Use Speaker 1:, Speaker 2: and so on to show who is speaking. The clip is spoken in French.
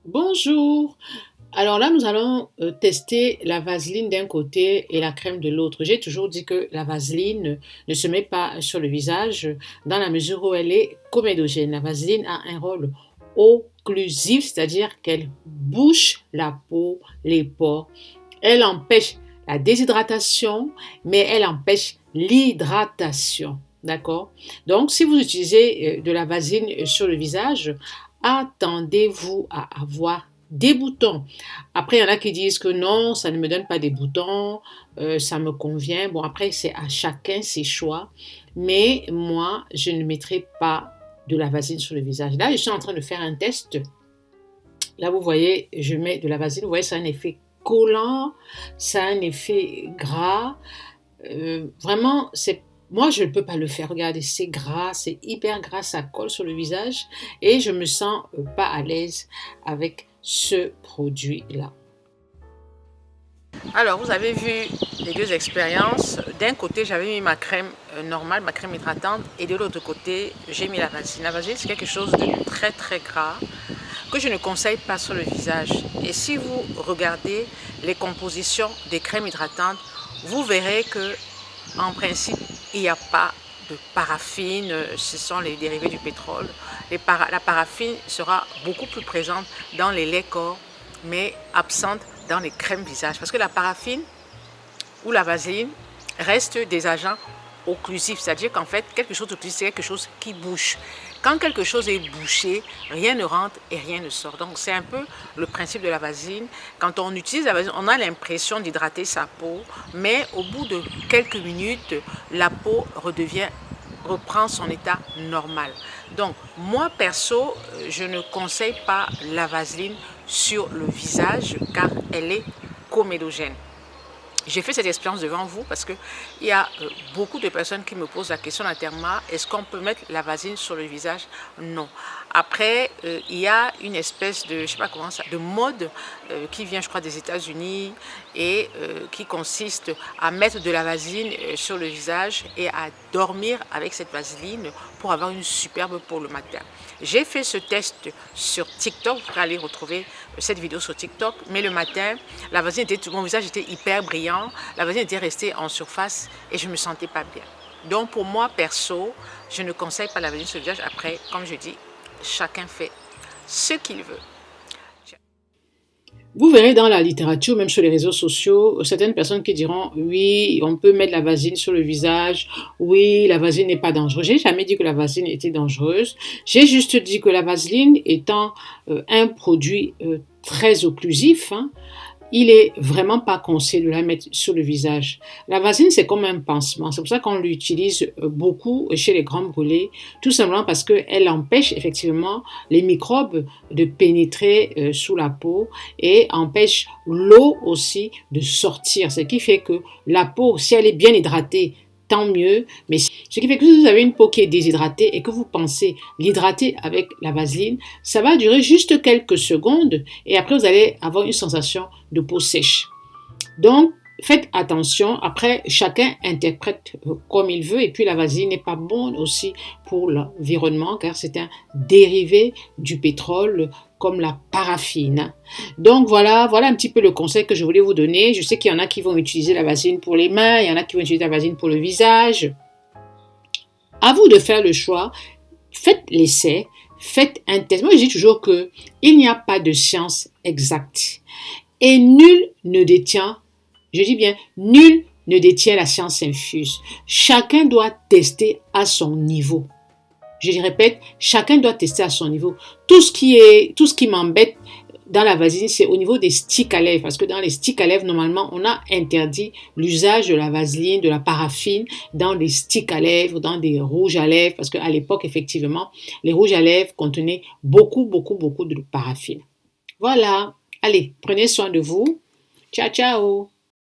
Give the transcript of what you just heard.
Speaker 1: Bonjour. Alors là, nous allons tester la vaseline d'un côté et la crème de l'autre. J'ai toujours dit que la vaseline ne se met pas sur le visage dans la mesure où elle est comédogène. La vaseline a un rôle occlusif, c'est-à-dire qu'elle bouche la peau, les pores. Elle empêche la déshydratation, mais elle empêche l'hydratation. D'accord? Donc, si vous utilisez de la vaseline sur le visage, attendez-vous à avoir des boutons. Après, il y en a qui disent que non, ça ne me donne pas des boutons, ça me convient. Bon, après, c'est à chacun ses choix. Mais moi, je ne mettrai pas de la vaseline sur le visage. Là, je suis en train de faire un test. Là, vous voyez, je mets de la vaseline. Vous voyez, ça a un effet collant, ça a un effet gras. Vraiment, moi, je ne peux pas le faire. Regardez, c'est gras, c'est hyper gras, ça colle sur le visage et je me sens pas à l'aise avec ce produit-là. Alors, vous avez vu les deux expériences. D'un côté, j'avais mis ma crème normale, ma crème hydratante, et de l'autre côté, j'ai mis la vaseline. La vaseline, c'est quelque chose de très très gras que je ne conseille pas sur le visage. Et si vous regardez les compositions des crèmes hydratantes, vous verrez que, en principe, il n'y a pas de paraffine, ce sont les dérivés du pétrole. La paraffine sera beaucoup plus présente dans les laits corps, mais absente dans les crèmes visage. Parce que la paraffine ou la vaseline restent des agents occlusifs, c'est-à-dire qu'en fait, quelque chose d'occlusif, c'est quelque chose qui bouche. Quand quelque chose est bouché, rien ne rentre et rien ne sort. Donc, c'est un peu le principe de la vaseline. Quand on utilise la vaseline, on a l'impression d'hydrater sa peau, mais au bout de quelques minutes, la peau reprend son état normal. Donc, moi, perso, je ne conseille pas la vaseline sur le visage car elle est comédogène. J'ai fait cette expérience devant vous parce qu'il y a beaucoup de personnes qui me posent la question à Therma, est-ce qu'on peut mettre la vaseline sur le visage? Non. Après, il y a une espèce de, je sais pas comment ça, de mode qui vient, je crois, des États-Unis et qui consiste à mettre de la vaseline sur le visage et à dormir avec cette vaseline pour avoir une superbe peau le matin. J'ai fait ce test sur TikTok, vous pouvez aller retrouver cette vidéo sur TikTok, mais le matin, mon visage était hyper brillant, la vaseline était restée en surface et je ne me sentais pas bien. Donc pour moi, perso, je ne conseille pas la vaseline sur le visage. Après, comme je dis, chacun fait ce qu'il veut. Vous verrez dans la littérature, même sur les réseaux sociaux, certaines personnes qui diront oui, on peut mettre la vaseline sur le visage, oui, la vaseline n'est pas dangereuse. J'ai jamais dit que la vaseline était dangereuse. J'ai juste dit que la vaseline étant un produit très occlusif, hein, il est vraiment pas conseillé de la mettre sur le visage. La vaseline, c'est comme un pansement. C'est pour ça qu'on l'utilise beaucoup chez les grands brûlés, tout simplement parce qu'elle empêche effectivement les microbes de pénétrer sous la peau et empêche l'eau aussi de sortir. Ce qui fait que la peau, si elle est bien hydratée, tant mieux. Mais ce qui fait que si vous avez une peau qui est déshydratée et que vous pensez l'hydrater avec la vaseline, ça va durer juste quelques secondes et après vous allez avoir une sensation de peau sèche. Donc, faites attention. Après, chacun interprète comme il veut. Et puis, la vaseline n'est pas bonne aussi pour l'environnement car c'est un dérivé du pétrole comme la paraffine. Donc, voilà un petit peu le conseil que je voulais vous donner. Je sais qu'il y en a qui vont utiliser la vaseline pour les mains, il y en a qui vont utiliser la vaseline pour le visage. À vous de faire le choix. Faites l'essai. Faites un test. Moi, je dis toujours que il n'y a pas de science exacte. Et nul ne détient, je dis bien, nul ne détient la science infuse. Chacun doit tester à son niveau. Je répète, chacun doit tester à son niveau. Tout ce qui m'embête dans la vaseline, c'est au niveau des sticks à lèvres. Parce que dans les sticks à lèvres, normalement, on a interdit l'usage de la vaseline, de la paraffine dans les sticks à lèvres, dans des rouges à lèvres. Parce qu'à l'époque, effectivement, les rouges à lèvres contenaient beaucoup de paraffine. Voilà. Allez, prenez soin de vous. Ciao, ciao.